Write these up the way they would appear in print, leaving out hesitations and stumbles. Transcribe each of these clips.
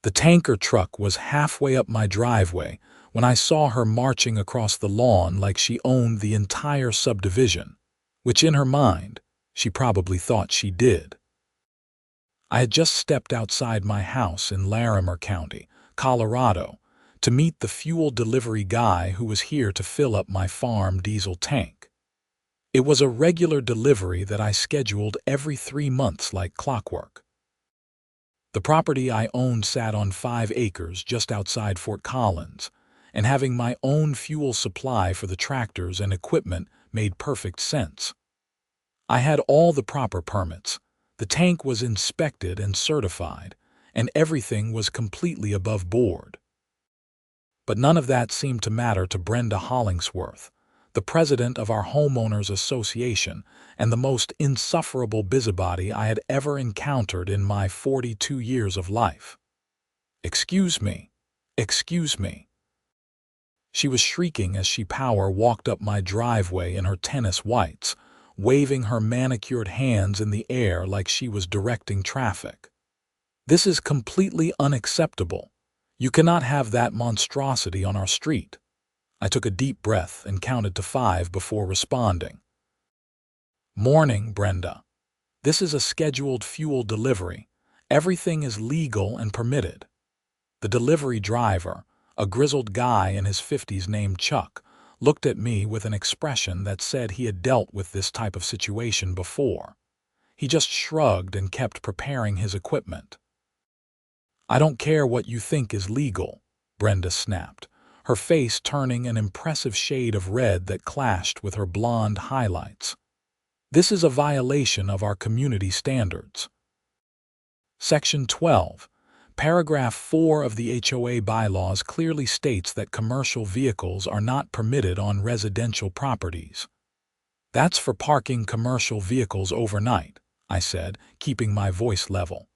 The tanker truck was halfway up my driveway when I saw her marching across the lawn like she owned the entire subdivision, which in her mind, she probably thought she did. I had just stepped outside my house in Larimer County, Colorado, to meet the fuel delivery guy who was here to fill up my farm diesel tank. It was a regular delivery that I scheduled every 3 months like clockwork. The property I owned sat on 5 acres just outside Fort Collins, and having my own fuel supply for the tractors and equipment made perfect sense. I had all the proper permits, the tank was inspected and certified, and everything was completely above board. But none of that seemed to matter to Brenda Hollingsworth, the president of our homeowners association and the most insufferable busybody I had ever encountered in my 42 years of life. "Excuse me, excuse me." She was shrieking as she power walked up my driveway in her tennis whites, waving her manicured hands in the air like she was directing traffic. "This is completely unacceptable. You cannot have that monstrosity on our street." I took a deep breath and counted to 5 before responding. "Morning, Brenda. This is a scheduled fuel delivery. Everything is legal and permitted." The delivery driver, a grizzled guy in his 50s named Chuck, looked at me with an expression that said he had dealt with this type of situation before. He just shrugged and kept preparing his equipment. "I don't care what you think is legal," Brenda snapped, her face turning an impressive shade of red that clashed with her blonde highlights. "This is a violation of our community standards." Section 12, Paragraph 4 of the HOA bylaws clearly states that commercial vehicles are not permitted on residential properties. "That's for parking commercial vehicles overnight," I said, keeping my voice level.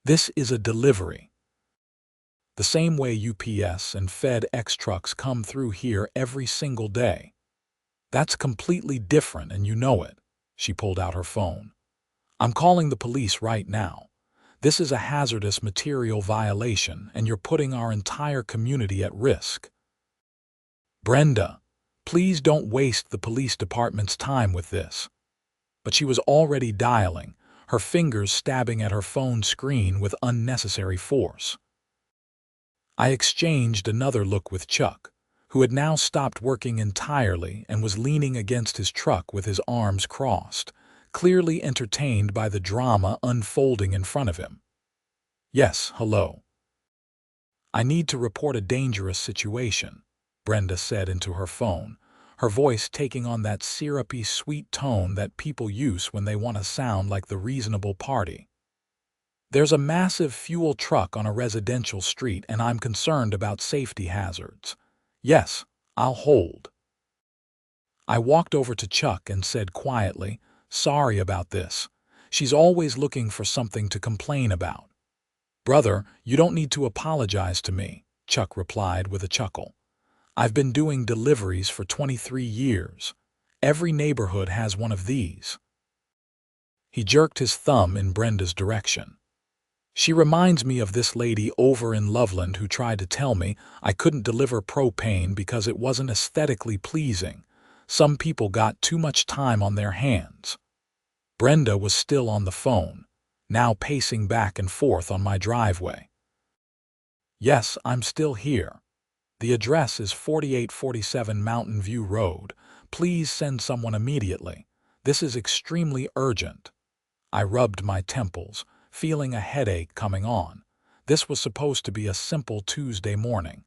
"This is a delivery. The same way UPS and FedEx trucks come through here every single day. That's completely different and you know it." She pulled out her phone. "I'm calling the police right now. This is a hazardous material violation and you're putting our entire community at risk." "Brenda, please don't waste the police department's time with this." But she was already dialing, her fingers stabbing at her phone screen with unnecessary force. I exchanged another look with Chuck, who had now stopped working entirely and was leaning against his truck with his arms crossed, clearly entertained by the drama unfolding in front of him. "Yes, hello. I need to report a dangerous situation," Brenda said into her phone, her voice taking on that syrupy, sweet tone that people use when they want to sound like the reasonable party. "There's a massive fuel truck on a residential street and I'm concerned about safety hazards." "Yes, I'll hold." I walked over to Chuck and said quietly, "Sorry about this. She's always looking for something to complain about." "Brother, you don't need to apologize to me," Chuck replied with a chuckle. "I've been doing deliveries for 23 years. Every neighborhood has one of these." He jerked his thumb in Brenda's direction. "She reminds me of this lady over in Loveland who tried to tell me I couldn't deliver propane because it wasn't aesthetically pleasing. Some people got too much time on their hands." Brenda was still on the phone, now pacing back and forth on my driveway. "Yes, I'm still here. The address is 4847 Mountain View Road. Please send someone immediately. This is extremely urgent." I rubbed my temples, feeling a headache coming on. This was supposed to be a simple Tuesday morning.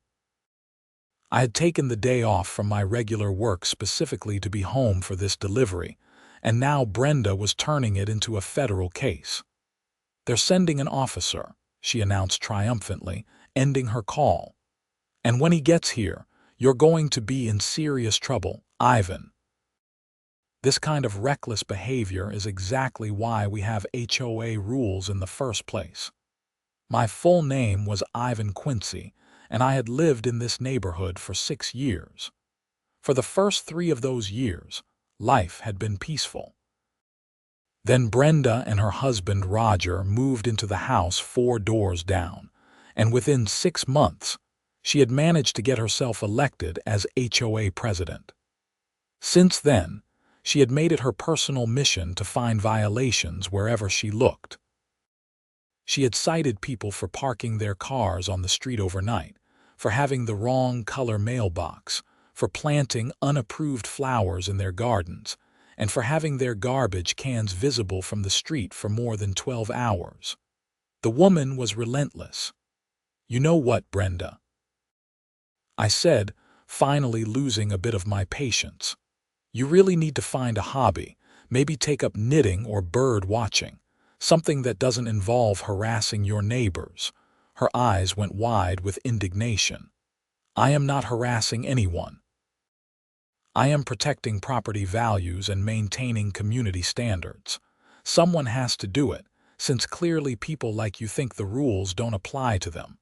I had taken the day off from my regular work specifically to be home for this delivery, and now Brenda was turning it into a federal case. "They're sending an officer," she announced triumphantly, ending her call. "And when he gets here, you're going to be in serious trouble, Ivan." This kind of reckless behavior is exactly why we have HOA rules in the first place. My full name was Ivan Quincy, and I had lived in this neighborhood for 6 years. For the first 3 of those years, life had been peaceful. Then Brenda and her husband Roger moved into the house 4 doors down, and within 6 months, she had managed to get herself elected as HOA president. Since then, she had made it her personal mission to find violations wherever she looked. She had cited people for parking their cars on the street overnight, for having the wrong color mailbox, for planting unapproved flowers in their gardens, and for having their garbage cans visible from the street for more than 12 hours. The woman was relentless. "You know what, Brenda?" I said, finally losing a bit of my patience. "You really need to find a hobby, maybe take up knitting or bird watching, something that doesn't involve harassing your neighbors." Her eyes went wide with indignation. "I am not harassing anyone. I am protecting property values and maintaining community standards. Someone has to do it, since clearly people like you think the rules don't apply to them."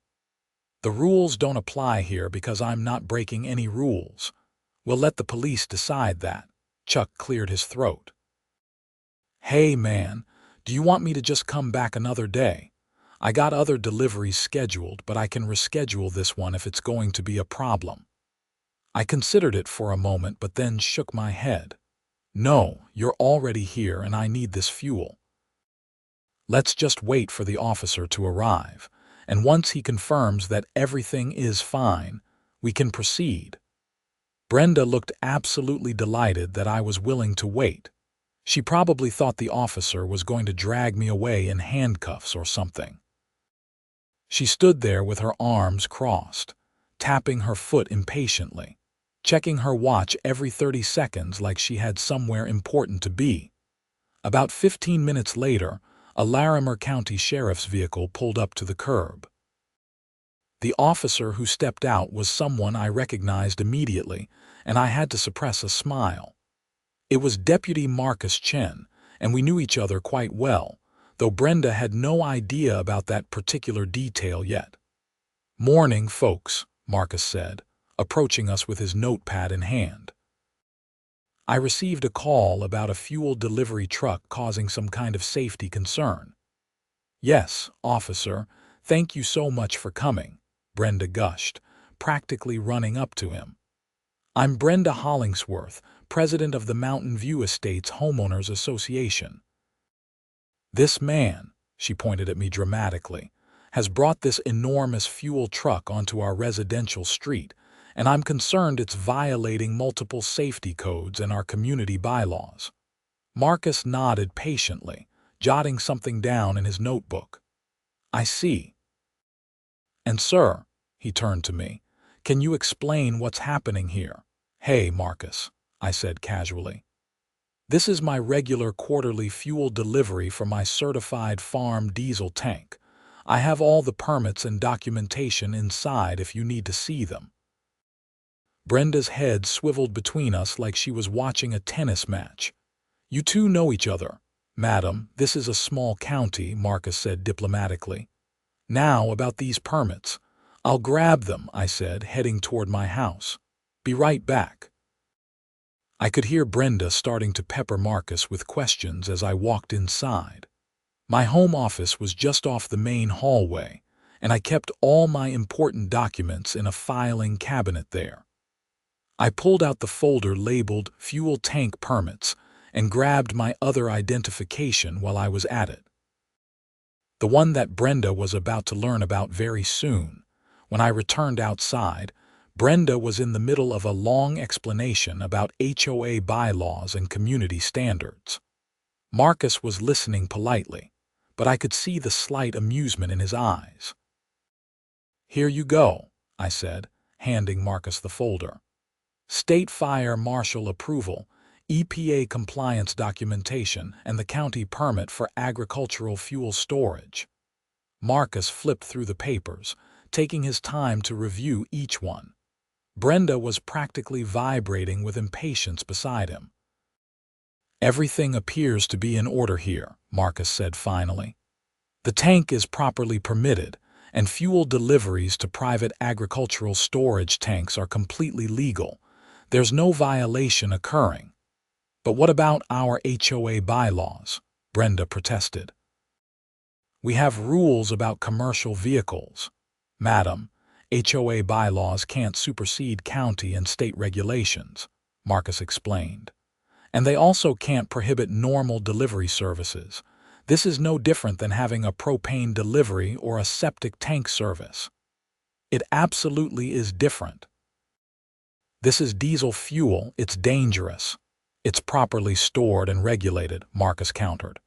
"The rules don't apply here because I'm not breaking any rules. We'll let the police decide that." Chuck cleared his throat. "Hey, man, do you want me to just come back another day? I got other deliveries scheduled, but I can reschedule this one if it's going to be a problem." I considered it for a moment, but then shook my head. "No, you're already here and I need this fuel. Let's just wait for the officer to arrive, and once he confirms that everything is fine, we can proceed." Brenda looked absolutely delighted that I was willing to wait. She probably thought the officer was going to drag me away in handcuffs or something. She stood there with her arms crossed, tapping her foot impatiently, checking her watch every 30 seconds like she had somewhere important to be. About 15 minutes later, a Larimer County Sheriff's vehicle pulled up to the curb. The officer who stepped out was someone I recognized immediately, and I had to suppress a smile. It was Deputy Marcus Chen, and we knew each other quite well, though Brenda had no idea about that particular detail yet. "Morning, folks," Marcus said, approaching us with his notepad in hand. "I received a call about a fuel delivery truck causing some kind of safety concern." "Yes, officer, thank you so much for coming," Brenda gushed, practically running up to him. "I'm Brenda Hollingsworth, president of the Mountain View Estates Homeowners Association. This man," she pointed at me dramatically, "has brought this enormous fuel truck onto our residential street, and I'm concerned it's violating multiple safety codes and our community bylaws." Marcus nodded patiently, jotting something down in his notebook. "I see. And sir," he turned to me, "can you explain what's happening here?" "Hey, Marcus," I said casually. "This is my regular quarterly fuel delivery for my certified farm diesel tank. I have all the permits and documentation inside if you need to see them." Brenda's head swiveled between us like she was watching a tennis match. "You two know each other." "Madam, this is a small county," Marcus said diplomatically. "Now, about these permits." "I'll grab them," I said, heading toward my house. "Be right back." I could hear Brenda starting to pepper Marcus with questions as I walked inside. My home office was just off the main hallway, and I kept all my important documents in a filing cabinet there. I pulled out the folder labeled Fuel Tank Permits and grabbed my other identification while I was at it. The one that Brenda was about to learn about very soon. When I returned outside, Brenda was in the middle of a long explanation about HOA bylaws and community standards. Marcus was listening politely, but I could see the slight amusement in his eyes. "Here you go," I said, handing Marcus the folder. "State Fire Marshal approval, EPA compliance documentation, and the county permit for agricultural fuel storage." Marcus flipped through the papers, taking his time to review each one. Brenda was practically vibrating with impatience beside him. "Everything appears to be in order here," Marcus said finally. "The tank is properly permitted, and fuel deliveries to private agricultural storage tanks are completely legal. There's no violation occurring." "But what about our HOA bylaws?" Brenda protested. "We have rules about commercial vehicles." Madam, HOA bylaws can't supersede county and state regulations, Marcus explained. And they also can't prohibit normal delivery services. This is no different than having a propane delivery or a septic tank service. It absolutely is different. This is diesel fuel, it's dangerous. It's properly stored and regulated, Marcus countered.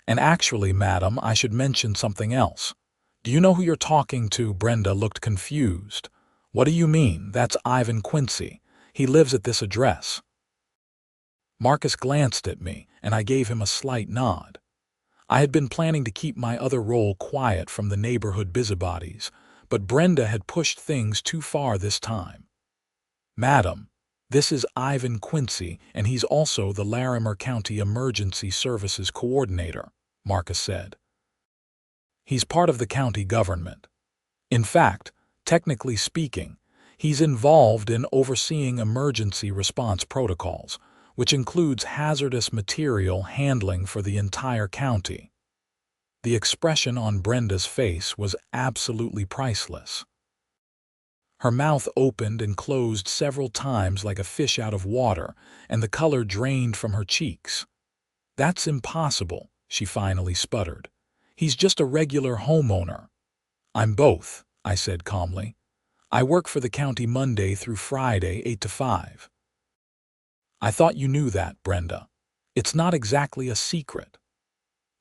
And actually, madam, I should mention something else. Do you know who you're talking to? Brenda looked confused. What do you mean? That's Ivan Quincy. He lives at this address. Marcus glanced at me, and I gave him a slight nod. I had been planning to keep my other role quiet from the neighborhood busybodies, but Brenda had pushed things too far this time. Madam, this is Ivan Quincy, and he's also the Larimer County Emergency Services Coordinator, Marcus said. He's part of the county government. In fact, technically speaking, he's involved in overseeing emergency response protocols, which includes hazardous material handling for the entire county. The expression on Brenda's face was absolutely priceless. Her mouth opened and closed several times like a fish out of water, and the color drained from her cheeks. That's impossible, she finally sputtered. He's just a regular homeowner. I'm both, I said calmly. I work for the county Monday through Friday, 8 to 5. I thought you knew that, Brenda. It's not exactly a secret.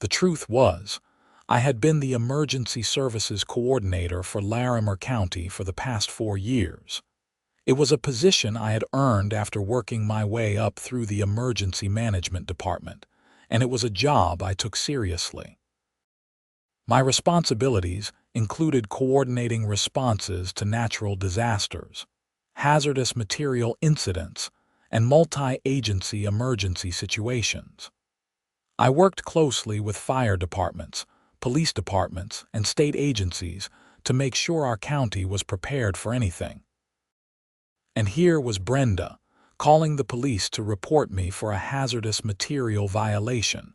The truth was, I had been the emergency services coordinator for Larimer County for the past 4 years. It was a position I had earned after working my way up through the emergency management department, and it was a job I took seriously. My responsibilities included coordinating responses to natural disasters, hazardous material incidents, and multi-agency emergency situations. I worked closely with fire departments, police departments, and state agencies to make sure our county was prepared for anything. And here was Brenda, calling the police to report me for a hazardous material violation.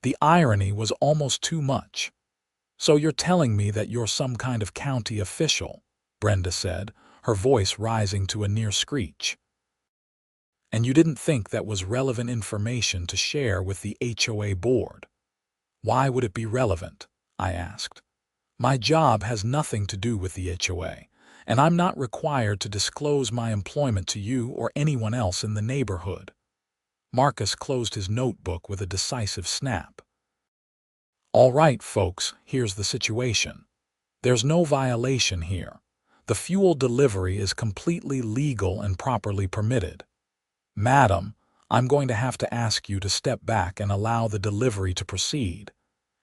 The irony was almost too much. So you're telling me that you're some kind of county official, Brenda said, her voice rising to a near screech. And you didn't think that was relevant information to share with the HOA board? Why would it be relevant? I asked. My job has nothing to do with the HOA, and I'm not required to disclose my employment to you or anyone else in the neighborhood. Marcus closed his notebook with a decisive snap. All right, folks, here's the situation. There's no violation here. The fuel delivery is completely legal and properly permitted. Madam, I'm going to have to ask you to step back and allow the delivery to proceed.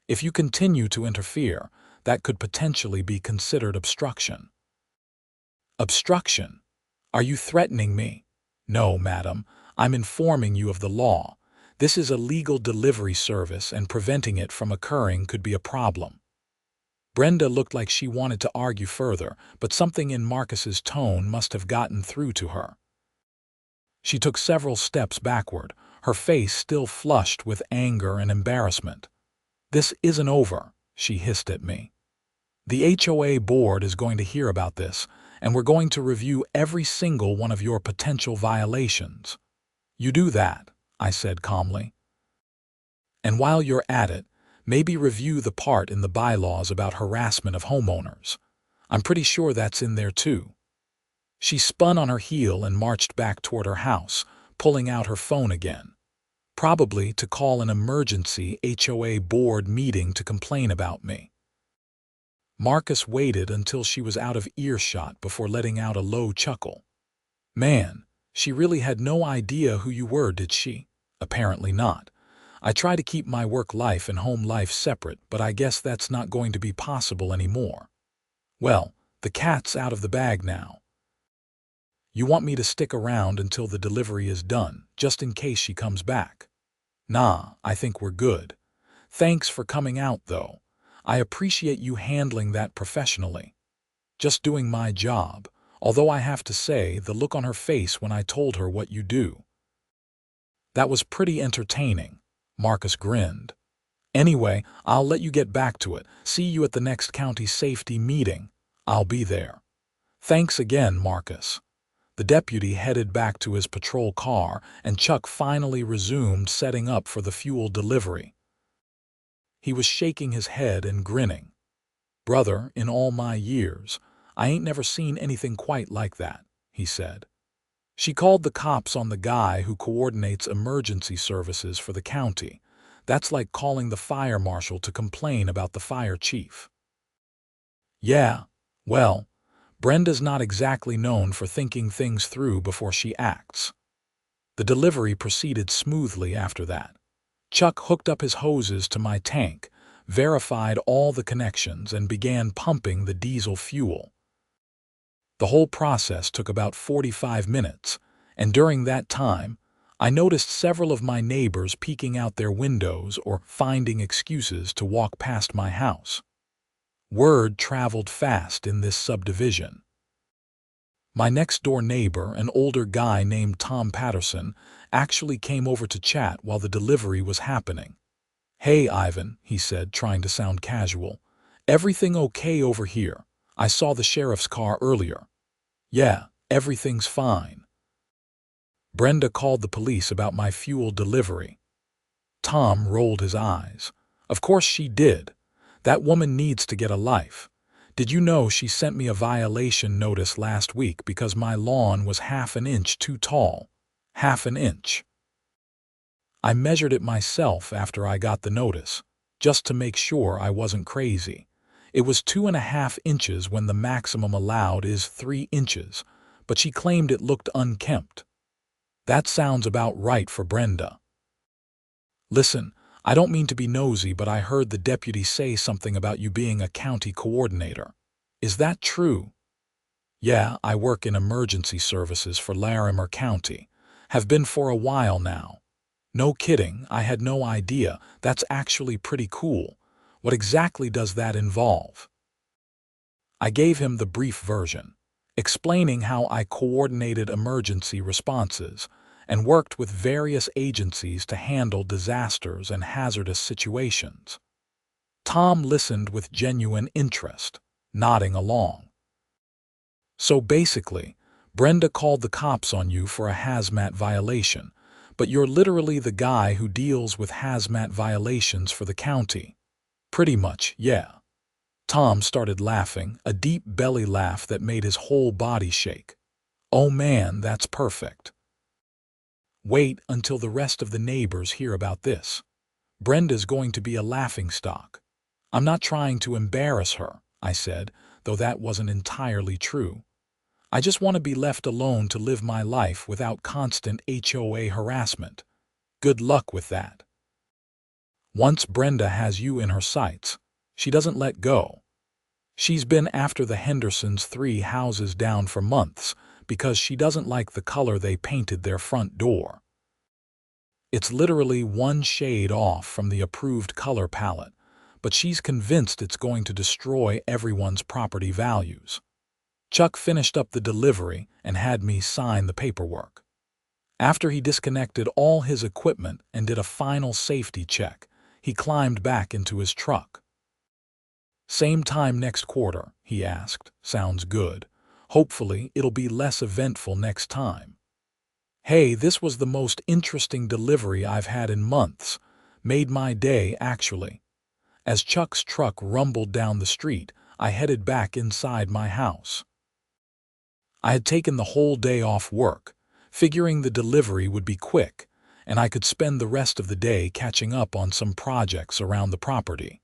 If you continue to interfere, that could potentially be considered obstruction. Obstruction? Are you threatening me? No, madam, I'm informing you of the law. This is a legal delivery service, and preventing it from occurring could be a problem. Brenda looked like she wanted to argue further, but something in Marcus's tone must have gotten through to her. She took several steps backward, her face still flushed with anger and embarrassment. This isn't over, she hissed at me. The HOA board is going to hear about this, and we're going to review every single one of your potential violations. You do that, I said calmly. And while you're at it, maybe review the part in the bylaws about harassment of homeowners. I'm pretty sure that's in there too. She spun on her heel and marched back toward her house, pulling out her phone again. Probably to call an emergency HOA board meeting to complain about me. Marcus waited until she was out of earshot before letting out a low chuckle. Man, she really had no idea who you were, did she? Apparently not. I try to keep my work life and home life separate, but I guess that's not going to be possible anymore. Well, the cat's out of the bag now. You want me to stick around until the delivery is done, just in case she comes back? Nah, I think we're good. Thanks for coming out, though. I appreciate you handling that professionally. Just doing my job, although I have to say the look on her face when I told her what you do. That was pretty entertaining, Marcus grinned. Anyway, I'll let you get back to it. See you at the next county safety meeting. I'll be there. Thanks again, Marcus. The deputy headed back to his patrol car, and Chuck finally resumed setting up for the fuel delivery. He was shaking his head and grinning. "Brother, in all my years, I ain't never seen anything quite like that," he said. "She called the cops on the guy who coordinates emergency services for the county. That's like calling the fire marshal to complain about the fire chief." "Yeah, well, Brenda's not exactly known for thinking things through before she acts." The delivery proceeded smoothly after that. Chuck hooked up his hoses to my tank, verified all the connections, and began pumping the diesel fuel. The whole process took about 45 minutes, and during that time, I noticed several of my neighbors peeking out their windows or finding excuses to walk past my house. Word traveled fast in this subdivision. My next-door neighbor, an older guy named Tom Patterson, actually came over to chat while the delivery was happening. "Hey, Ivan," he said, trying to sound casual. "Everything okay over here? I saw the sheriff's car earlier." "Yeah, everything's fine." "Brenda called the police about my fuel delivery." Tom rolled his eyes. "Of course she did. That woman needs to get a life. Did you know she sent me a violation notice last week because my lawn was half an inch too tall? Half an inch. I measured it myself after I got the notice, just to make sure I wasn't crazy. It was 2.5 inches when the maximum allowed is 3 inches, but she claimed it looked unkempt. That sounds about right for Brenda." "Listen, I don't mean to be nosy, but I heard the deputy say something about you being a county coordinator. Is that true?" "Yeah, I work in emergency services for Larimer County. Have been for a while now." "No kidding, I had no idea. That's actually pretty cool. What exactly does that involve?" I gave him the brief version, explaining how I coordinated emergency responses and worked with various agencies to handle disasters and hazardous situations. Tom listened with genuine interest, nodding along. "So basically, Brenda called the cops on you for a hazmat violation, but you're literally the guy who deals with hazmat violations for the county." "Pretty much, yeah." Tom started laughing, a deep belly laugh that made his whole body shake. "Oh man, that's perfect. Wait until the rest of the neighbors hear about this. Brenda's going to be a laughingstock." "I'm not trying to embarrass her," I said, though that wasn't entirely true. "I just want to be left alone to live my life without constant HOA harassment." "Good luck with that. Once Brenda has you in her sights, she doesn't let go. She's been after the Hendersons 3 houses down for months because she doesn't like the color they painted their front door. It's literally one shade off from the approved color palette, but she's convinced it's going to destroy everyone's property values." Chuck finished up the delivery and had me sign the paperwork. After he disconnected all his equipment and did a final safety check, he climbed back into his truck. "Same time next quarter?" he asked. "Sounds good. Hopefully it'll be less eventful next time." "Hey, this was the most interesting delivery I've had in months. Made my day, actually." As Chuck's truck rumbled down the street, I headed back inside my house. I had taken the whole day off work, figuring the delivery would be quick, and I could spend the rest of the day catching up on some projects around the property.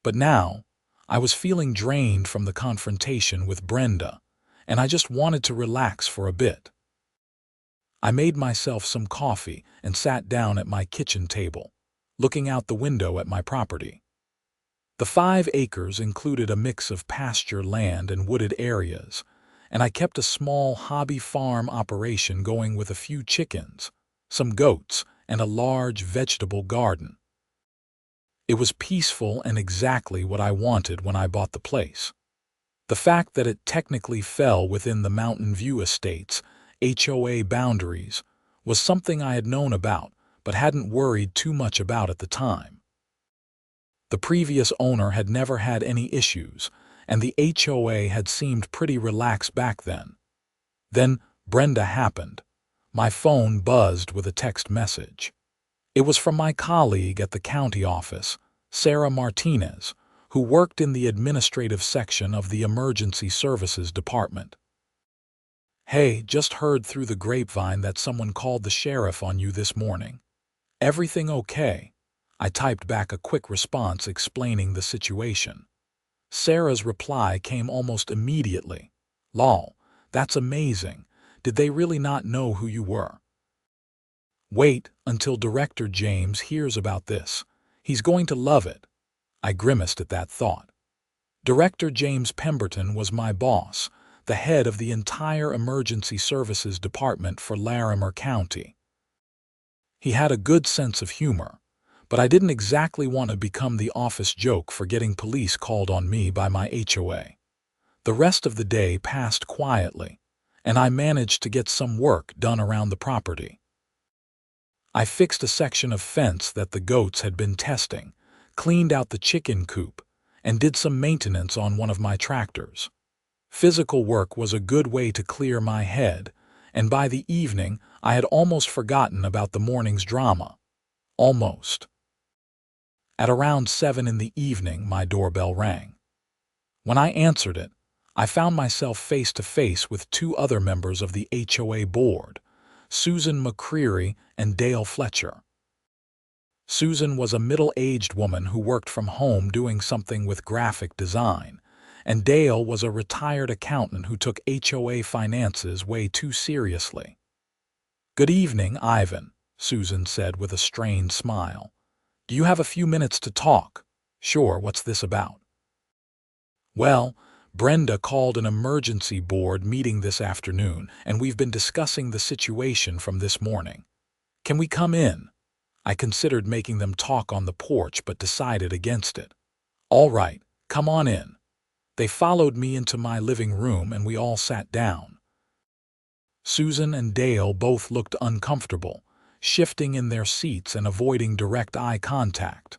But now, I was feeling drained from the confrontation with Brenda, and I just wanted to relax for a bit. I made myself some coffee and sat down at my kitchen table, looking out the window at my property. The 5 acres included a mix of pasture land and wooded areas, and I kept a small hobby farm operation going with a few chickens, some goats, and a large vegetable garden. It was peaceful and exactly what I wanted when I bought the place. The fact that it technically fell within the Mountain View Estate's HOA boundaries was something I had known about but hadn't worried too much about at the time. The previous owner had never had any issues, and the HOA had seemed pretty relaxed back then. Then Brenda happened. My phone buzzed with a text message. It was from my colleague at the county office, Sarah Martinez, who worked in the administrative section of the Emergency Services Department. "Hey, just heard through the grapevine that someone called the sheriff on you this morning. Everything okay?" I typed back a quick response explaining the situation. Sarah's reply came almost immediately. "Lol, that's amazing. Did they really not know who you were?" "Wait until Director James hears about this. He's going to love it." I grimaced at that thought. Director James Pemberton was my boss, the head of the entire Emergency Services Department for Larimer County. He had a good sense of humor, but I didn't exactly want to become the office joke for getting police called on me by my HOA. The rest of the day passed quietly, and I managed to get some work done around the property. I fixed a section of fence that the goats had been testing, cleaned out the chicken coop, and did some maintenance on one of my tractors. Physical work was a good way to clear my head, and by the evening I had almost forgotten about the morning's drama. Almost. At around 7 in the evening, my doorbell rang. When I answered it, I found myself face to face with two other members of the HOA board, Susan McCreary and Dale Fletcher. Susan was a middle-aged woman who worked from home doing something with graphic design, and Dale was a retired accountant who took HOA finances way too seriously. "Good evening, Ivan," Susan said with a strained smile. "Do you have a few minutes to talk?" "Sure, what's this about?" "Well, Brenda called an emergency board meeting this afternoon, and we've been discussing the situation from this morning. Can we come in?" I considered making them talk on the porch but decided against it. "All right, come on in." They followed me into my living room and we all sat down. Susan and Dale both looked uncomfortable, shifting in their seats and avoiding direct eye contact.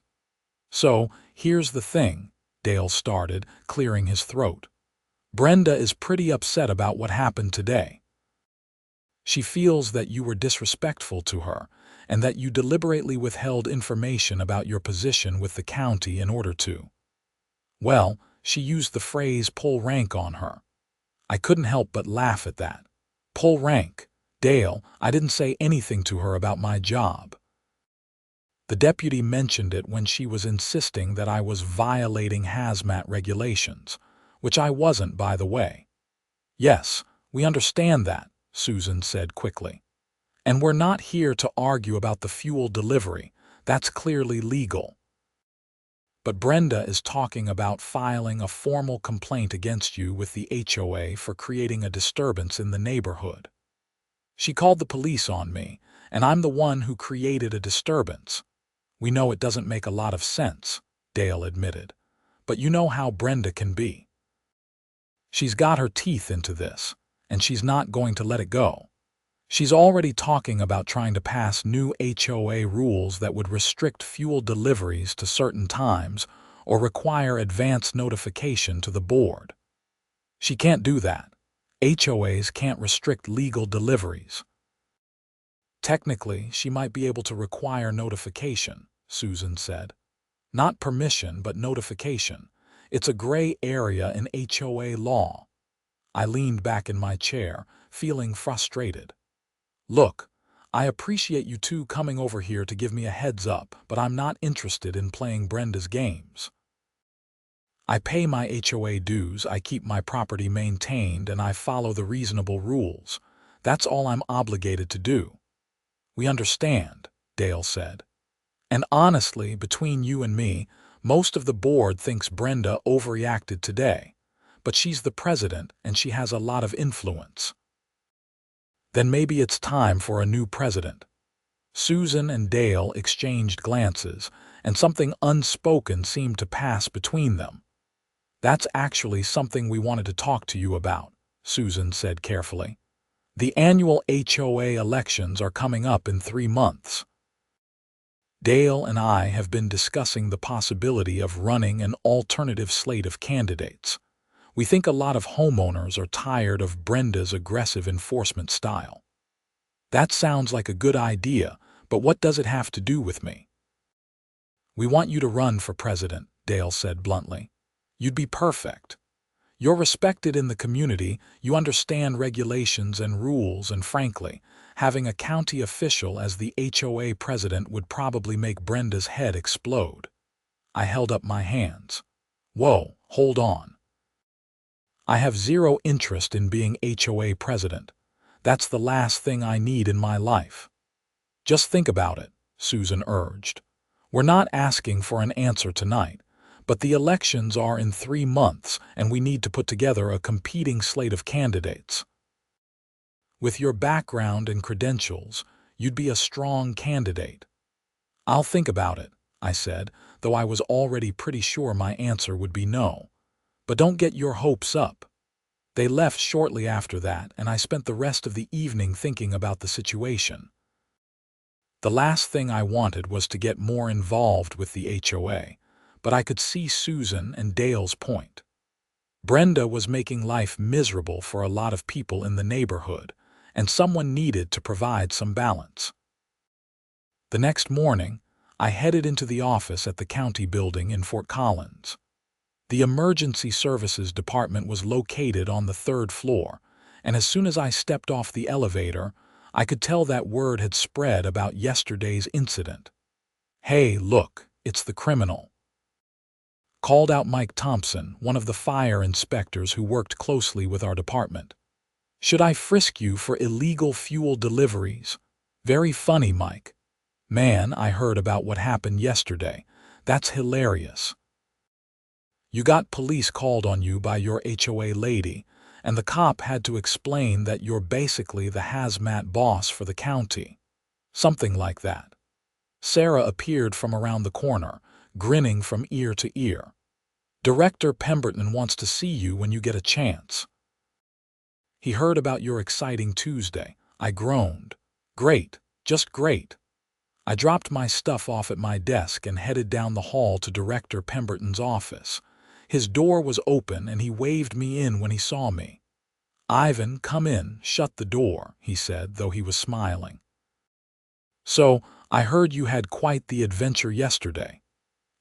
"So, here's the thing," Dale started, clearing his throat. "Brenda is pretty upset about what happened today. She feels that you were disrespectful to her and that you deliberately withheld information about your position with the county in order to, well, she used the phrase pull rank on her." I couldn't help but laugh at that. Pull rank. Dale, I didn't say anything to her about my job. The deputy mentioned it when she was insisting that I was violating hazmat regulations, which I wasn't, by the way. "Yes, we understand that," Susan said quickly. "And we're not here to argue about the fuel delivery. That's clearly legal. But Brenda is talking about filing a formal complaint against you with the HOA for creating a disturbance in the neighborhood. She called the police on me, and I'm the one who created a disturbance. We know it doesn't make a lot of sense," Dale admitted, "but you know how Brenda can be. She's got her teeth into this, and she's not going to let it go. She's already talking about trying to pass new HOA rules that would restrict fuel deliveries to certain times or require advance notification to the board. She can't do that. HOAs can't restrict legal deliveries." "Technically, she might be able to require notification," Susan said. "Not permission, but notification. It's a gray area in HOA law." I leaned back in my chair, feeling frustrated. "Look, I appreciate you two coming over here to give me a heads up, but I'm not interested in playing Brenda's games. I pay my HOA dues, I keep my property maintained, and I follow the reasonable rules. That's all I'm obligated to do." "We understand," Dale said. "And honestly, between you and me, most of the board thinks Brenda overreacted today, but she's the president and she has a lot of influence." "Then maybe it's time for a new president." Susan and Dale exchanged glances, and something unspoken seemed to pass between them. "That's actually something we wanted to talk to you about," Susan said carefully. "The annual HOA elections are coming up in 3 months. Dale and I have been discussing the possibility of running an alternative slate of candidates. We think a lot of homeowners are tired of Brenda's aggressive enforcement style. That sounds like a good idea, but what does it have to do with me? We want you to run for president, Dale said bluntly. You'd be perfect. You're respected in the community, you understand regulations and rules, and frankly, having a county official as the HOA president would probably make Brenda's head explode. I held up my hands. Whoa, hold on. I have zero interest in being HOA president. That's the last thing I need in my life. Just think about it, Susan urged. We're not asking for an answer tonight, but the elections are in 3 months and we need to put together a competing slate of candidates. With your background and credentials, you'd be a strong candidate. I'll think about it, I said, though I was already pretty sure my answer would be no. But don't get your hopes up. They left shortly after that, and I spent the rest of the evening thinking about the situation. The last thing I wanted was to get more involved with the HOA, but I could see Susan and Dale's point. Brenda was making life miserable for a lot of people in the neighborhood, and someone needed to provide some balance. The next morning, I headed into the office at the county building in Fort Collins. The emergency services department was located on the 3rd floor, and as soon as I stepped off the elevator, I could tell that word had spread about yesterday's incident. Hey, look, it's the criminal, called out Mike Thompson, one of the fire inspectors who worked closely with our department. Should I frisk you for illegal fuel deliveries? Very funny, Mike. Man, I heard about what happened yesterday. That's hilarious. You got police called on you by your HOA lady, and the cop had to explain that you're basically the hazmat boss for the county. Something like that. Sarah appeared from around the corner, grinning from ear to ear. Director Pemberton wants to see you when you get a chance. He heard about your exciting Tuesday, I groaned. Great, just great. I dropped my stuff off at my desk and headed down the hall to Director Pemberton's office. His door was open and he waved me in when he saw me. Ivan, come in, shut the door, he said, though he was smiling. So, I heard you had quite the adventure yesterday.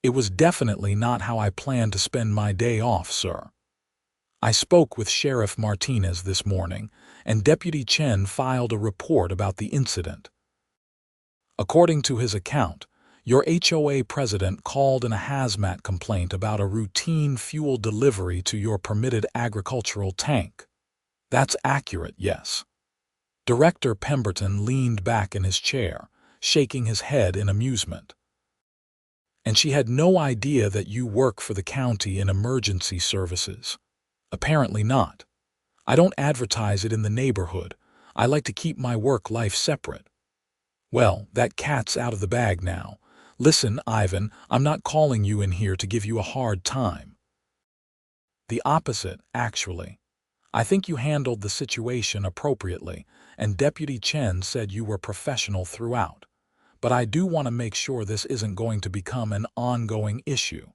It was definitely not how I planned to spend my day off, sir. I spoke with Sheriff Martinez this morning, and Deputy Chen filed a report about the incident. According to his account, your HOA president called in a hazmat complaint about a routine fuel delivery to your permitted agricultural tank. That's accurate, yes. Director Pemberton leaned back in his chair, shaking his head in amusement. And she had no idea that you work for the county in emergency services. Apparently not. I don't advertise it in the neighborhood. I like to keep my work life separate. Well, that cat's out of the bag now. Listen, Ivan, I'm not calling you in here to give you a hard time. The opposite, actually. I think you handled the situation appropriately, and Deputy Chen said you were professional throughout. But I do want to make sure this isn't going to become an ongoing issue.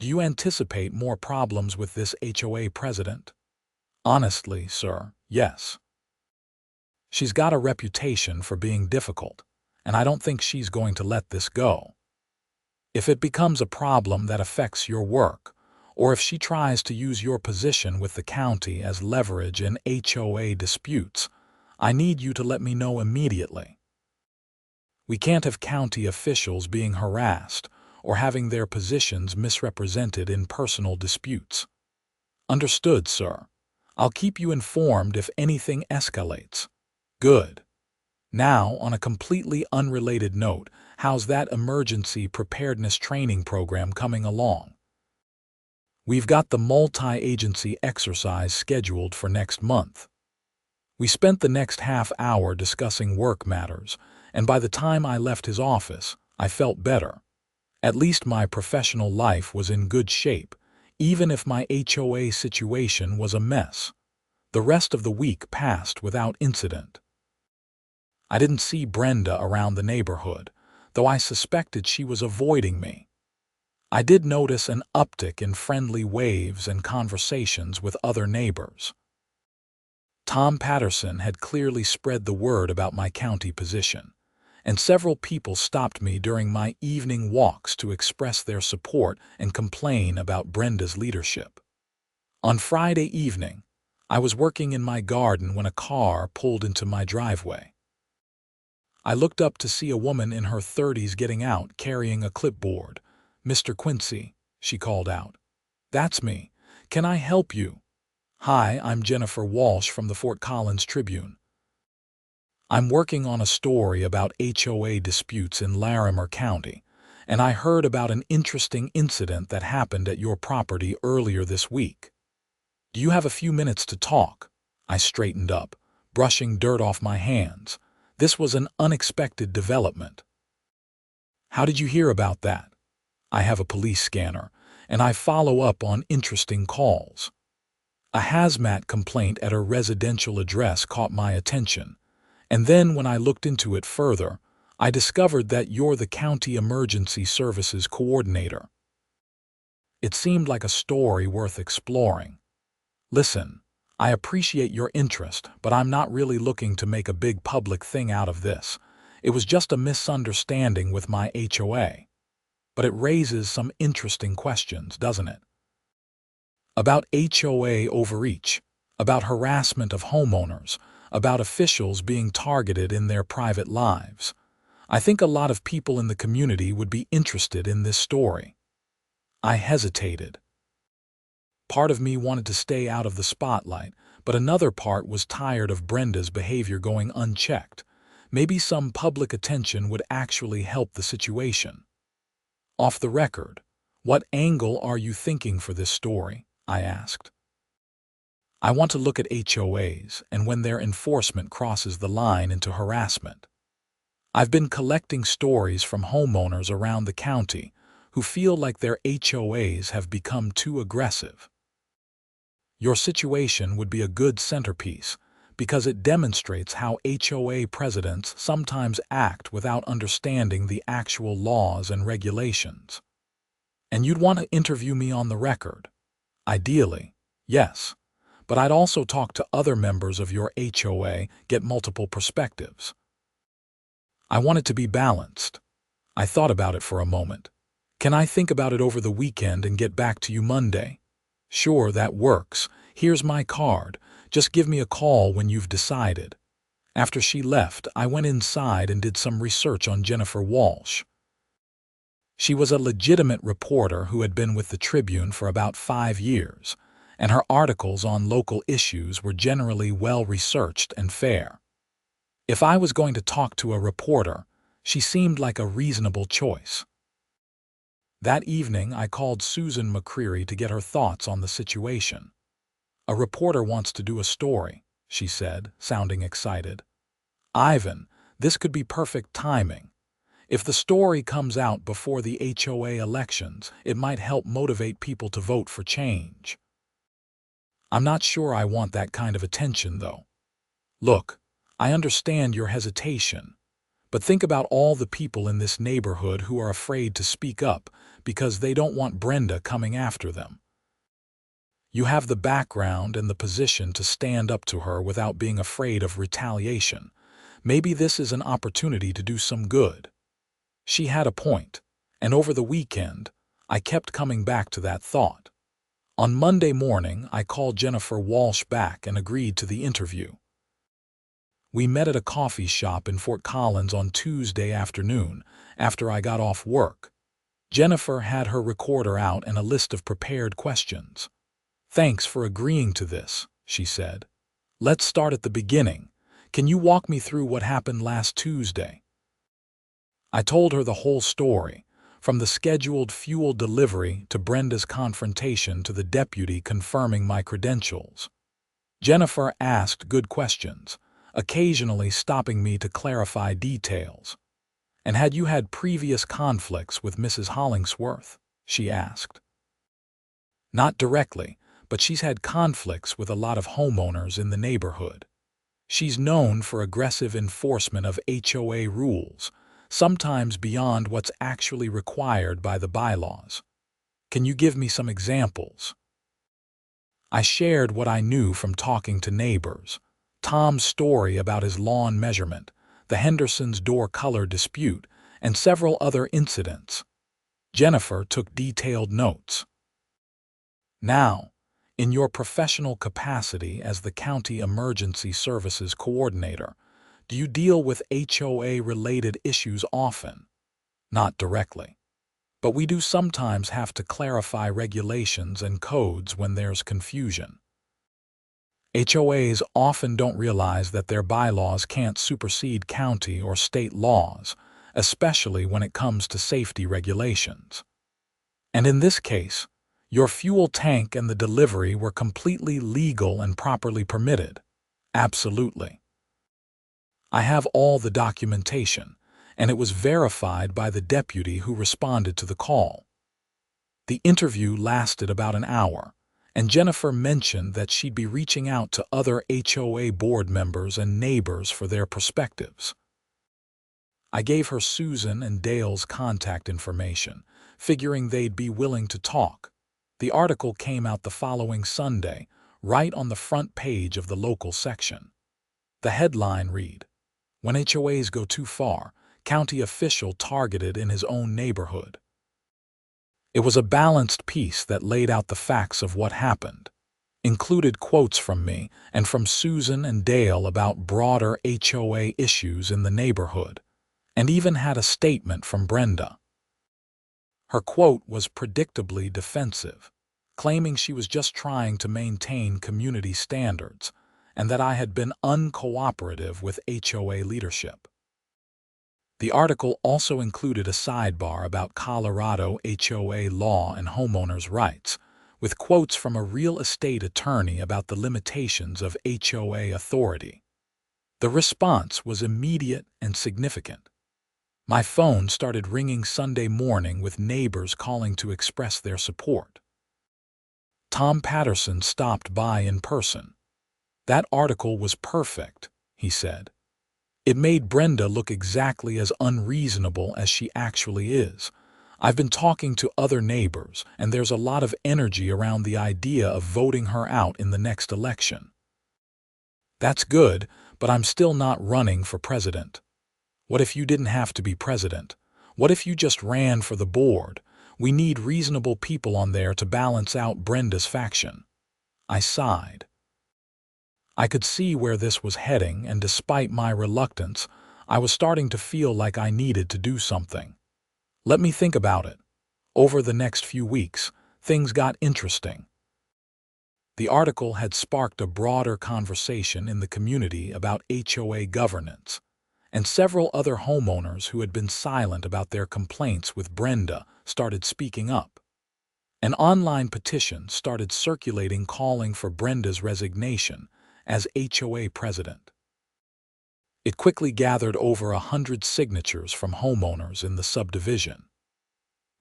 Do you anticipate more problems with this HOA president? Honestly, sir, yes. She's got a reputation for being difficult, and I don't think she's going to let this go. If it becomes a problem that affects your work, or if she tries to use your position with the county as leverage in HOA disputes, I need you to let me know immediately. We can't have county officials being harassed or having their positions misrepresented in personal disputes. Understood, sir. I'll keep you informed if anything escalates. Good. Now, on a completely unrelated note, how's that emergency preparedness training program coming along? We've got the multi-agency exercise scheduled for next month. We spent the next half hour discussing work matters, and by the time I left his office, I felt better. At least my professional life was in good shape, even if my HOA situation was a mess. The rest of the week passed without incident. I didn't see Brenda around the neighborhood, though I suspected she was avoiding me. I did notice an uptick in friendly waves and conversations with other neighbors. Tom Patterson had clearly spread the word about my county position, and several people stopped me during my evening walks to express their support and complain about Brenda's leadership. On Friday evening, I was working in my garden when a car pulled into my driveway. I looked up to see a woman in her 30s getting out carrying a clipboard. "Mr. Quincy," she called out. "That's me. Can I help you?" "Hi, I'm Jennifer Walsh from the Fort Collins Tribune. I'm working on a story about HOA disputes in Larimer County, and I heard about an interesting incident that happened at your property earlier this week. Do you have a few minutes to talk?" I straightened up, brushing dirt off my hands. This was an unexpected development. "How did you hear about that?" "I have a police scanner, and I follow up on interesting calls. A hazmat complaint at a residential address caught my attention, and then when I looked into it further, I discovered that you're the County Emergency Services Coordinator. It seemed like a story worth exploring. Listen, I appreciate your interest, but I'm not really looking to make a big public thing out of this. It was just a misunderstanding with my HOA. But it raises some interesting questions, doesn't it? About HOA overreach, about harassment of homeowners, about officials being targeted in their private lives. I think a lot of people in the community would be interested in this story. I hesitated. Part of me wanted to stay out of the spotlight, but another part was tired of Brenda's behavior going unchecked. Maybe some public attention would actually help the situation. "Off the record, what angle are you thinking for this story?" I asked. "I want to look at HOAs and when their enforcement crosses the line into harassment. I've been collecting stories from homeowners around the county who feel like their HOAs have become too aggressive. Your situation would be a good centerpiece because it demonstrates how HOA presidents sometimes act without understanding the actual laws and regulations. And you'd want to interview me on the record. Ideally, yes, but I'd also talk to other members of your HOA, get multiple perspectives. I want it to be balanced." I thought about it for a moment. "Can I think about it over the weekend and get back to you Monday?" "Sure, that works. Here's my card. Just give me a call when you've decided." After she left, I went inside and did some research on Jennifer Walsh. She was a legitimate reporter who had been with the Tribune for about 5 years, and her articles on local issues were generally well-researched and fair. If I was going to talk to a reporter, she seemed like a reasonable choice. That evening, I called Susan McCreary to get her thoughts on the situation. "A reporter wants to do a story," she said, sounding excited. "Ivan, this could be perfect timing. If the story comes out before the HOA elections, it might help motivate people to vote for change." "I'm not sure I want that kind of attention, though." "Look, I understand your hesitation, but think about all the people in this neighborhood who are afraid to speak up because they don't want Brenda coming after them. You have the background and the position to stand up to her without being afraid of retaliation. Maybe this is an opportunity to do some good." She had a point, and over the weekend, I kept coming back to that thought. On Monday morning, I called Jennifer Walsh back and agreed to the interview. We met at a coffee shop in Fort Collins on Tuesday afternoon after I got off work. Jennifer had her recorder out and a list of prepared questions. "Thanks for agreeing to this," she said. "Let's start at the beginning. Can you walk me through what happened last Tuesday?" I told her the whole story, from the scheduled fuel delivery to Brenda's confrontation to the deputy confirming my credentials. Jennifer asked good questions, occasionally stopping me to clarify details. "And had you had previous conflicts with Mrs. Hollingsworth?" she asked. "Not directly, but she's had conflicts with a lot of homeowners in the neighborhood. She's known for aggressive enforcement of HOA rules, sometimes beyond what's actually required by the bylaws. Can you give me some examples? I shared what I knew from talking to neighbors. Tom's story about his lawn measurement, the Hendersons' door color dispute, and several other incidents. Jennifer took detailed notes. Now, in your professional capacity as the County Emergency Services Coordinator, do you deal with HOA-related issues often? Not directly. But we do sometimes have to clarify regulations and codes when there's confusion. HOAs often don't realize that their bylaws can't supersede county or state laws, especially when it comes to safety regulations. And in this case, your fuel tank and the delivery were completely legal and properly permitted. Absolutely. I have all the documentation, and it was verified by the deputy who responded to the call. The interview lasted about an hour, and Jennifer mentioned that she'd be reaching out to other HOA board members and neighbors for their perspectives. I gave her Susan and Dale's contact information, figuring they'd be willing to talk. The article came out the following Sunday, right on the front page of the local section. The headline read, "When HOAs go too far, county official targeted in his own neighborhood." It was a balanced piece that laid out the facts of what happened, included quotes from me and from Susan and Dale about broader HOA issues in the neighborhood, and even had a statement from Brenda. Her quote was predictably defensive, claiming she was just trying to maintain community standards and that I had been uncooperative with HOA leadership. The article also included a sidebar about Colorado HOA law and homeowners' rights, with quotes from a real estate attorney about the limitations of HOA authority. The response was immediate and significant. My phone started ringing Sunday morning with neighbors calling to express their support. Tom Patterson stopped by in person. "That article was perfect," he said. "It made Brenda look exactly as unreasonable as she actually is. I've been talking to other neighbors, and there's a lot of energy around the idea of voting her out in the next election." "That's good, but I'm still not running for president." "What if you didn't have to be president? What if you just ran for the board? We need reasonable people on there to balance out Brenda's faction." I sighed. I could see where this was heading, and despite my reluctance, I was starting to feel like I needed to do something. Let me think about it. Over the next few weeks, things got interesting. The article had sparked a broader conversation in the community about HOA governance, and several other homeowners who had been silent about their complaints with Brenda started speaking up. An online petition started circulating calling for Brenda's resignation as HOA president. It quickly gathered over 100 signatures from homeowners in the subdivision.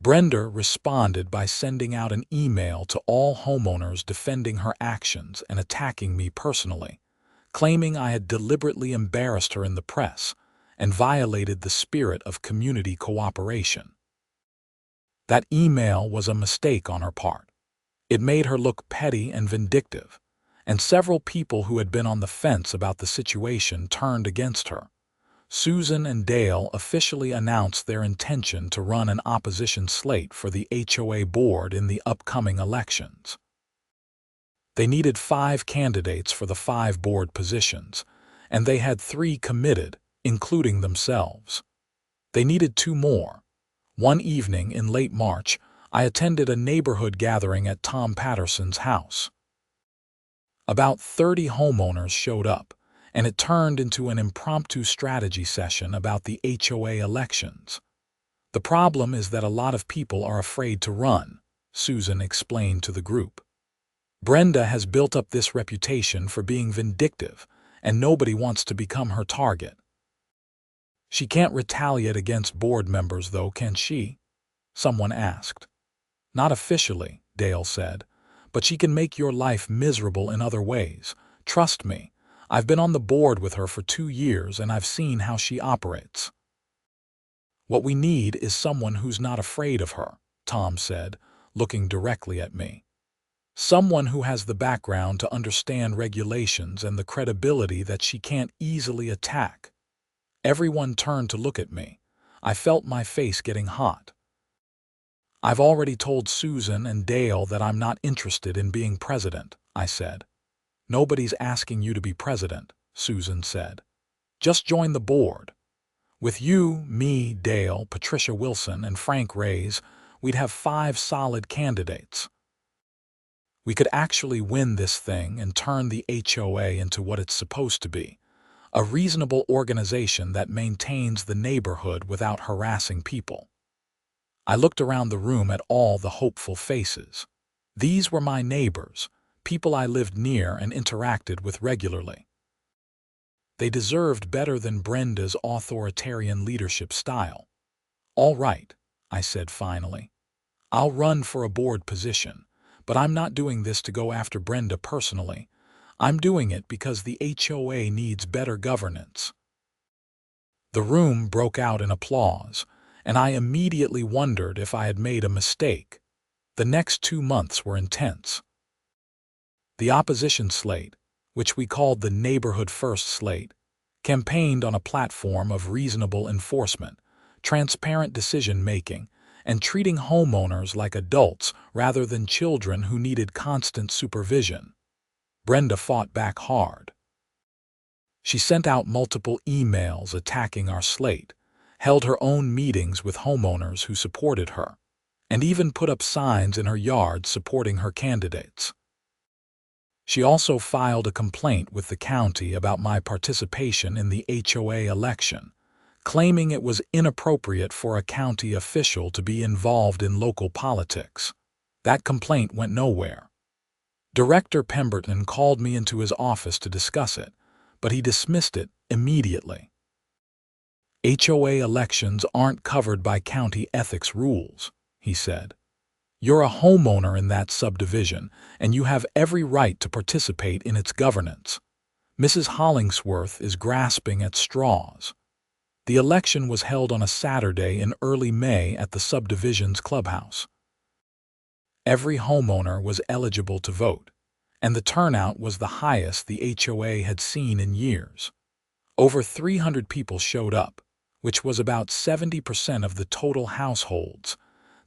Brenda responded by sending out an email to all homeowners defending her actions and attacking me personally, claiming I had deliberately embarrassed her in the press and violated the spirit of community cooperation. That email was a mistake on her part. It made her look petty and vindictive, and several people who had been on the fence about the situation turned against her. Susan and Dale officially announced their intention to run an opposition slate for the HOA board in the upcoming elections. They needed 5 candidates for the 5 board positions, and they had 3 committed, including themselves. They needed 2 more. One evening in late March, I attended a neighborhood gathering at Tom Patterson's house. About 30 homeowners showed up, and it turned into an impromptu strategy session about the HOA elections. "The problem is that a lot of people are afraid to run," Susan explained to the group. "Brenda has built up this reputation for being vindictive, and nobody wants to become her target." "She can't retaliate against board members, though, can she?" someone asked. "Not officially," Dale said, "but she can make your life miserable in other ways. Trust me, I've been on the board with her for 2 years and I've seen how she operates." "What we need is someone who's not afraid of her," Tom said, looking directly at me. Someone who has the background to understand regulations and the credibility that she can't easily attack. Everyone turned to look at me. I felt my face getting hot. "I've already told Susan and Dale that I'm not interested in being president," I said. "Nobody's asking you to be president," Susan said. "Just join the board. With you, me, Dale, Patricia Wilson, and Frank Reyes, we'd have 5 solid candidates. We could actually win this thing and turn the HOA into what it's supposed to be, a reasonable organization that maintains the neighborhood without harassing people." I looked around the room at all the hopeful faces. These were my neighbors, people I lived near and interacted with regularly. They deserved better than Brenda's authoritarian leadership style. "All right," I said finally. "I'll run for a board position, but I'm not doing this to go after Brenda personally. I'm doing it because the HOA needs better governance." The room broke out in applause, and I immediately wondered if I had made a mistake. The next 2 months were intense. The opposition slate, which we called the Neighborhood First slate, campaigned on a platform of reasonable enforcement, transparent decision-making, and treating homeowners like adults rather than children who needed constant supervision. Brenda fought back hard. She sent out multiple emails attacking our slate, held her own meetings with homeowners who supported her, and even put up signs in her yard supporting her candidates. She also filed a complaint with the county about my participation in the HOA election, claiming it was inappropriate for a county official to be involved in local politics. That complaint went nowhere. Director Pemberton called me into his office to discuss it, but he dismissed it immediately. "HOA elections aren't covered by county ethics rules," he said. "You're a homeowner in that subdivision, and you have every right to participate in its governance. Mrs. Hollingsworth is grasping at straws." The election was held on a Saturday in early May at the subdivision's clubhouse. Every homeowner was eligible to vote, and the turnout was the highest the HOA had seen in years. Over 300 people showed up, which was about 70% of the total households.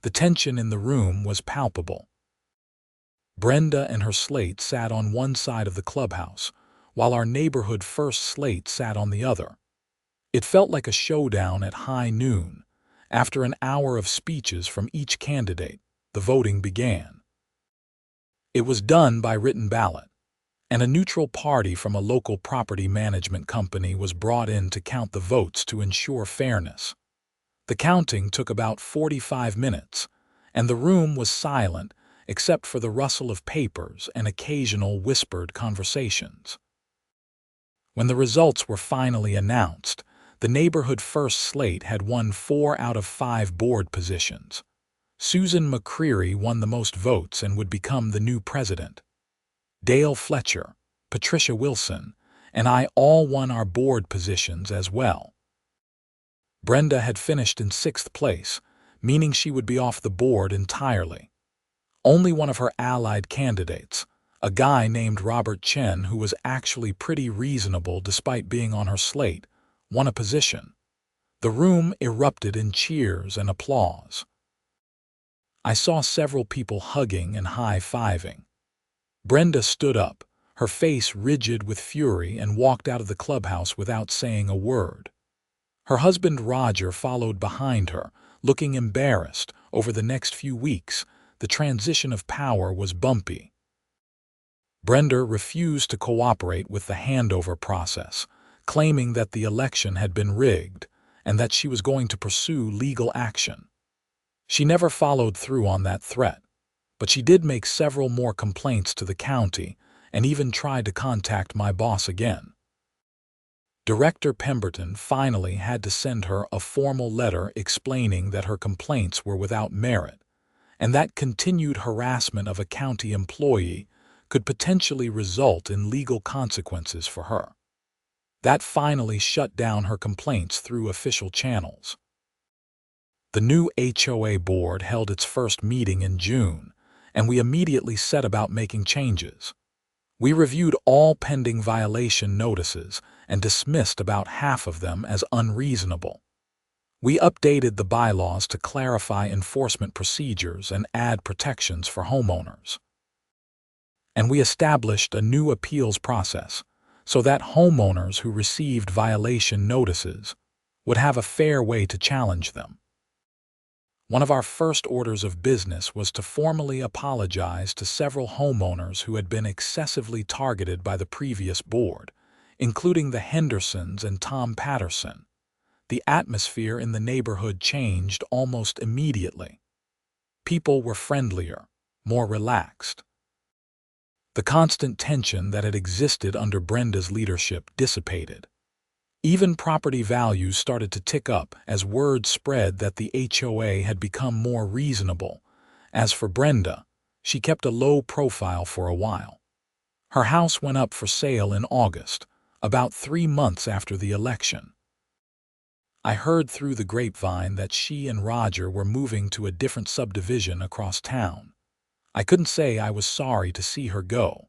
The tension in the room was palpable. Brenda and her slate sat on one side of the clubhouse, while our Neighborhood First slate sat on the other. It felt like a showdown at high noon. After an hour of speeches from each candidate, the voting began. It was done by written ballot, and a neutral party from a local property management company was brought in to count the votes to ensure fairness. The counting took about 45 minutes, and the room was silent except for the rustle of papers and occasional whispered conversations. When the results were finally announced, the Neighborhood First slate had won 4 out of 5 board positions. Susan McCreary won the most votes and would become the new president. Dale Fletcher, Patricia Wilson, and I all won our board positions as well. Brenda had finished in 6th place, meaning she would be off the board entirely. Only one of her allied candidates, a guy named Robert Chen who was actually pretty reasonable despite being on her slate, won a position. The room erupted in cheers and applause. I saw several people hugging and high-fiving. Brenda stood up, her face rigid with fury, and walked out of the clubhouse without saying a word. Her husband Roger followed behind her, looking embarrassed. Over the next few weeks, the transition of power was bumpy. Brenda refused to cooperate with the handover process, claiming that the election had been rigged and that she was going to pursue legal action. She never followed through on that threat, but she did make several more complaints to the county and even tried to contact my boss again. Director Pemberton finally had to send her a formal letter explaining that her complaints were without merit and that continued harassment of a county employee could potentially result in legal consequences for her. That finally shut down her complaints through official channels. The new HOA board held its first meeting in June, and we immediately set about making changes. We reviewed all pending violation notices and dismissed about half of them as unreasonable. We updated the bylaws to clarify enforcement procedures and add protections for homeowners. And we established a new appeals process so that homeowners who received violation notices would have a fair way to challenge them. One of our first orders of business was to formally apologize to several homeowners who had been excessively targeted by the previous board, including the Hendersons and Tom Patterson. The atmosphere in the neighborhood changed almost immediately. People were friendlier, more relaxed. The constant tension that had existed under Brenda's leadership dissipated. Even property values started to tick up as word spread that the HOA had become more reasonable. As for Brenda, she kept a low profile for a while. Her house went up for sale in August, about 3 months after the election. I heard through the grapevine that she and Roger were moving to a different subdivision across town. I couldn't say I was sorry to see her go.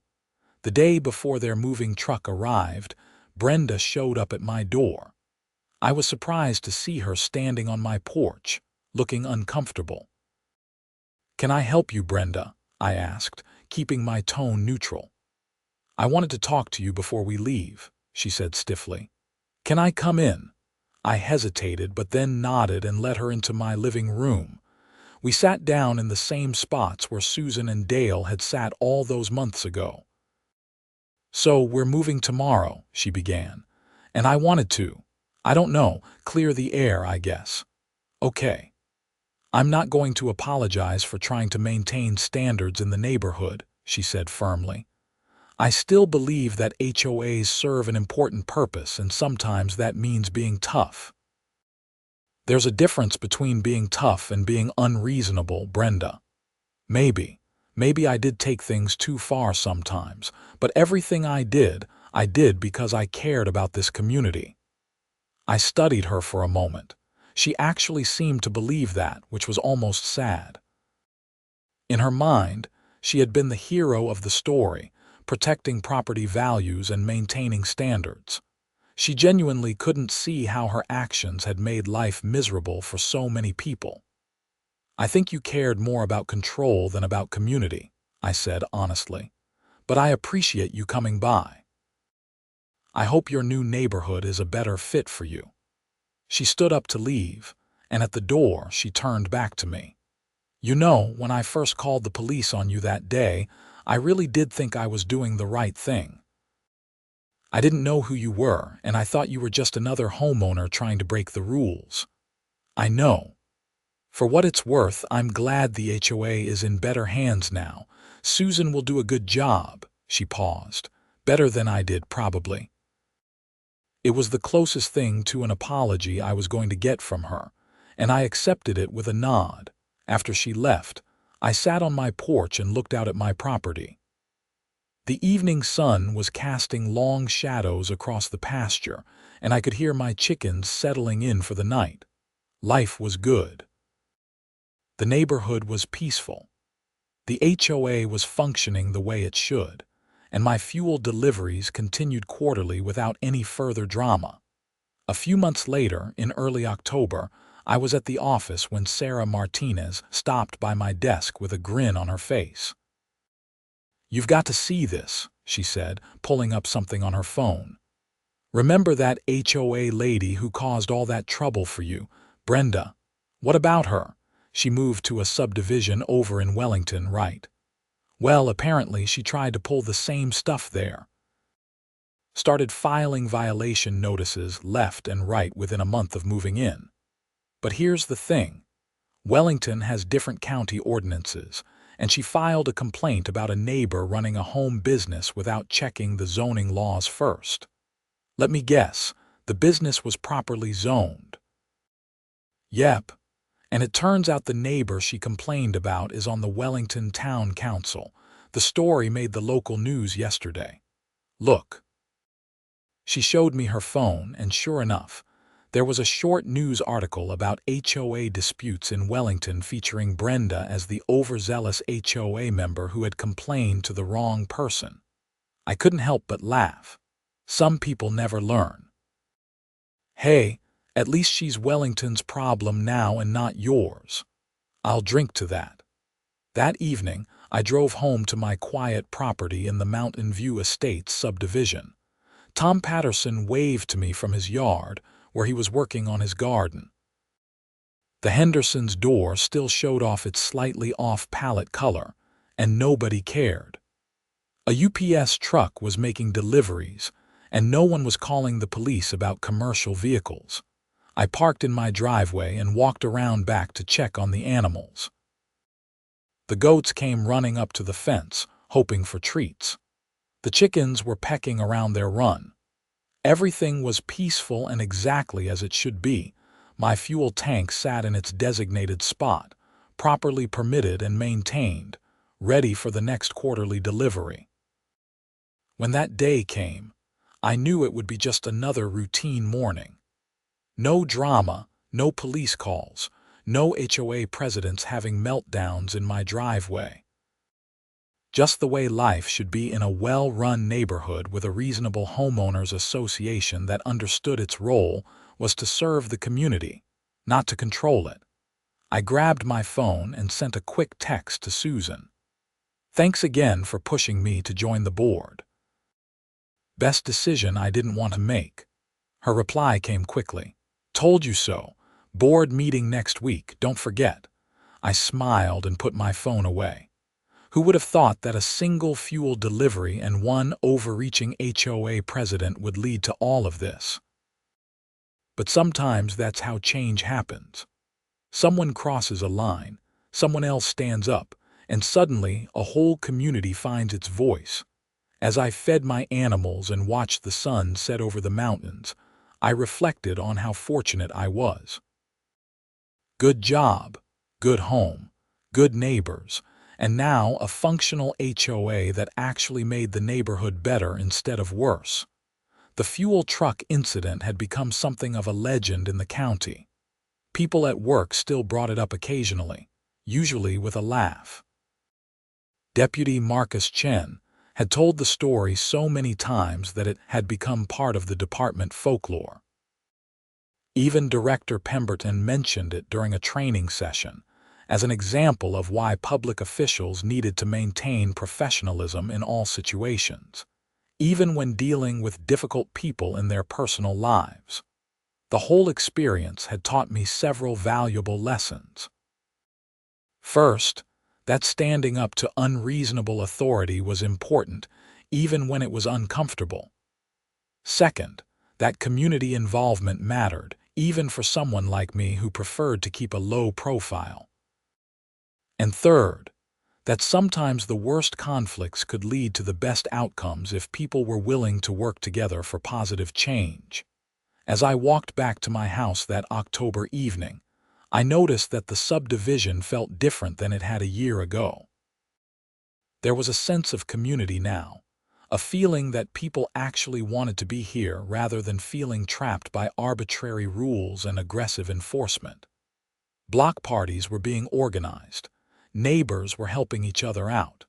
The day before their moving truck arrived, Brenda showed up at my door. I was surprised to see her standing on my porch, looking uncomfortable. "Can I help you, Brenda?" I asked, keeping my tone neutral. "I wanted to talk to you before we leave," she said stiffly. "Can I come in?" I hesitated, but then nodded and led her into my living room. We sat down in the same spots where Susan and Dale had sat all those months ago. "So we're moving tomorrow," she began, "and I wanted to, I don't know, clear the air, I guess." "Okay. I'm not going to apologize for trying to maintain standards in the neighborhood," she said firmly. "I still believe that HOAs serve an important purpose, and sometimes that means being tough." "There's a difference between being tough and being unreasonable, Brenda. Maybe I did take things too far sometimes, but everything I did because I cared about this community." I studied her for a moment. She actually seemed to believe that, which was almost sad. In her mind, she had been the hero of the story, protecting property values and maintaining standards. She genuinely couldn't see how her actions had made life miserable for so many people. "I think you cared more about control than about community," I said honestly. "But I appreciate you coming by. I hope your new neighborhood is a better fit for you." She stood up to leave, and at the door she turned back to me. "You know, when I first called the police on you that day, I really did think I was doing the right thing. I didn't know who you were, and I thought you were just another homeowner trying to break the rules. I know. For what it's worth, I'm glad the HOA is in better hands now. Susan will do a good job." She paused. "Better than I did, probably." It was the closest thing to an apology I was going to get from her, and I accepted it with a nod. After she left, I sat on my porch and looked out at my property. The evening sun was casting long shadows across the pasture, and I could hear my chickens settling in for the night. Life was good. The neighborhood was peaceful. The HOA was functioning the way it should, and my fuel deliveries continued quarterly without any further drama. A few months later, in early October, I was at the office when Sarah Martinez stopped by my desk with a grin on her face. "You've got to see this," she said, pulling up something on her phone. "Remember that HOA lady who caused all that trouble for you, Brenda? What about her? She moved to a subdivision over in Wellington, right? Well, apparently she tried to pull the same stuff there. Started filing violation notices left and right within a month of moving in. But here's the thing. Wellington has different county ordinances, and she filed a complaint about a neighbor running a home business without checking the zoning laws first. Let me guess, the business was properly zoned." "Yep. And it turns out the neighbor she complained about is on the Wellington Town Council. The story made the local news yesterday. Look." She showed me her phone, and sure enough, There was a short news article about HOA disputes in Wellington featuring Brenda as the overzealous HOA member who had complained to the wrong person. I couldn't help but laugh. Some people never learn. Hey, at least she's Wellington's problem now and not yours. I'll drink to that. That evening, I drove home to my quiet property in the Mountain View Estates subdivision. Tom Patterson waved to me from his yard, where he was working on his garden. The Hendersons' door still showed off its slightly off-palette color, and nobody cared. A UPS truck was making deliveries, and no one was calling the police about commercial vehicles. I parked in my driveway and walked around back to check on the animals. The goats came running up to the fence, hoping for treats. The chickens were pecking around their run. Everything was peaceful and exactly as it should be. My fuel tank sat in its designated spot, properly permitted and maintained, ready for the next quarterly delivery. When that day came, I knew it would be just another routine morning. No drama, no police calls, no HOA presidents having meltdowns in my driveway. Just the way life should be in a well-run neighborhood with a reasonable homeowners association that understood its role was to serve the community, not to control it. I grabbed my phone and sent a quick text to Susan. Thanks again for pushing me to join the board. Best decision I didn't want to make. Her reply came quickly. Told you so. Board meeting next week, don't forget. I smiled and put my phone away. Who would have thought that a single fuel delivery and one overreaching HOA president would lead to all of this? But sometimes that's how change happens. Someone crosses a line, someone else stands up, and suddenly a whole community finds its voice. As I fed my animals and watched the sun set over the mountains, I reflected on how fortunate I was. Good job, good home, good neighbors, and now a functional HOA that actually made the neighborhood better instead of worse. The fuel truck incident had become something of a legend in the county. People at work still brought it up occasionally, usually with a laugh. Deputy Marcus Chen had told the story so many times that it had become part of the department folklore. Even Director Pemberton mentioned it during a training session, as an example of why public officials needed to maintain professionalism in all situations, even when dealing with difficult people in their personal lives. The whole experience had taught me several valuable lessons. First, that standing up to unreasonable authority was important, even when it was uncomfortable. Second, that community involvement mattered, even for someone like me who preferred to keep a low profile. And third, that sometimes the worst conflicts could lead to the best outcomes if people were willing to work together for positive change. As I walked back to my house that October evening, I noticed that the subdivision felt different than it had a year ago. There was a sense of community now, a feeling that people actually wanted to be here rather than feeling trapped by arbitrary rules and aggressive enforcement. Block parties were being organized. Neighbors were helping each other out.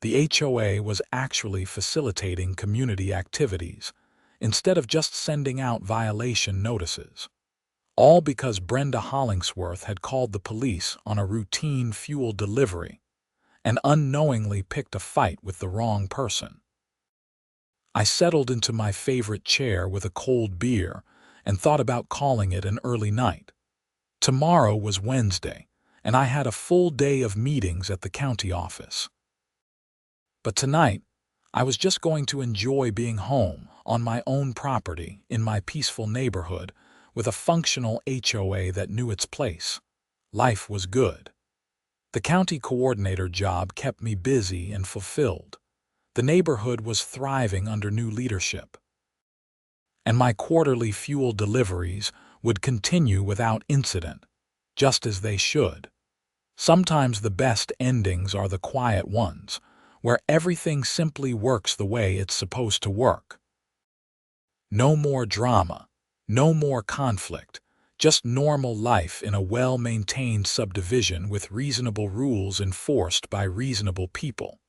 The HOA was actually facilitating community activities, instead of just sending out violation notices. All because Brenda Hollingsworth had called the police on a routine fuel delivery and unknowingly picked a fight with the wrong person. I settled into my favorite chair with a cold beer and thought about calling it an early night. Tomorrow was Wednesday, and I had a full day of meetings at the county office. But tonight, I was just going to enjoy being home on my own property in my peaceful neighborhood with a functional HOA that knew its place. Life was good. The county coordinator job kept me busy and fulfilled. The neighborhood was thriving under new leadership. And my quarterly fuel deliveries would continue without incident, just as they should. Sometimes the best endings are the quiet ones, where everything simply works the way it's supposed to work. No more drama, No more conflict, just normal life in a well-maintained subdivision with reasonable rules enforced by reasonable people.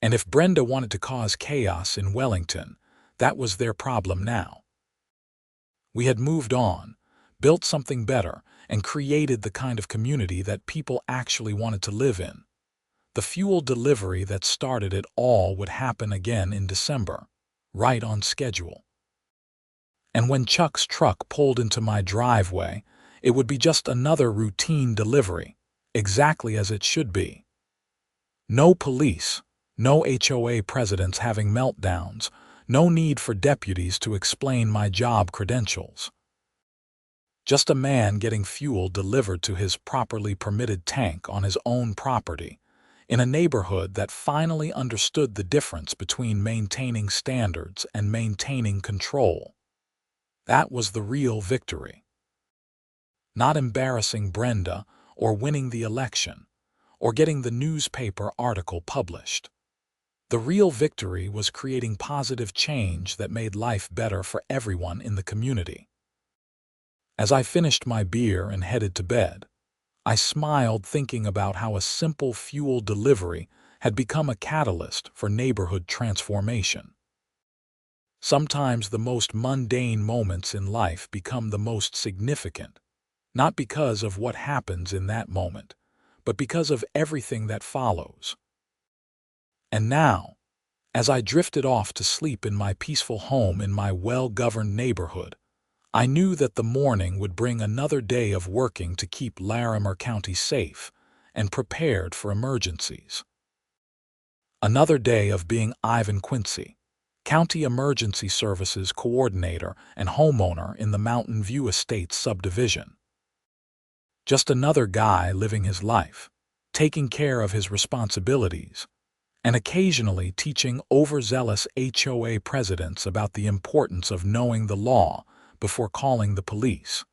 And if Brenda wanted to cause chaos in Wellington, that was their problem now. We had moved on, built something better, and created the kind of community that people actually wanted to live in. The fuel delivery that started it all would happen again in December, right on schedule. And when Chuck's truck pulled into my driveway, it would be just another routine delivery, exactly as it should be. No police, no HOA presidents having meltdowns, no need for deputies to explain my job credentials. Just a man getting fuel delivered to his properly permitted tank on his own property, in a neighborhood that finally understood the difference between maintaining standards and maintaining control. That was the real victory. Not embarrassing Brenda or winning the election or getting the newspaper article published. The real victory was creating positive change that made life better for everyone in the community. As I finished my beer and headed to bed, I smiled thinking about how a simple fuel delivery had become a catalyst for neighborhood transformation. Sometimes the most mundane moments in life become the most significant, not because of what happens in that moment, but because of everything that follows. And now, as I drifted off to sleep in my peaceful home in my well-governed neighborhood, I knew that the morning would bring another day of working to keep Larimer County safe and prepared for emergencies. Another day of being Ivan Quincy, County Emergency Services Coordinator and homeowner in the Mountain View Estates subdivision. Just another guy living his life, taking care of his responsibilities, and occasionally teaching overzealous HOA presidents about the importance of knowing the law before calling the police.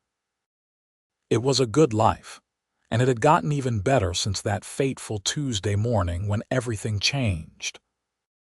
It was a good life, and it had gotten even better since that fateful Tuesday morning when everything changed.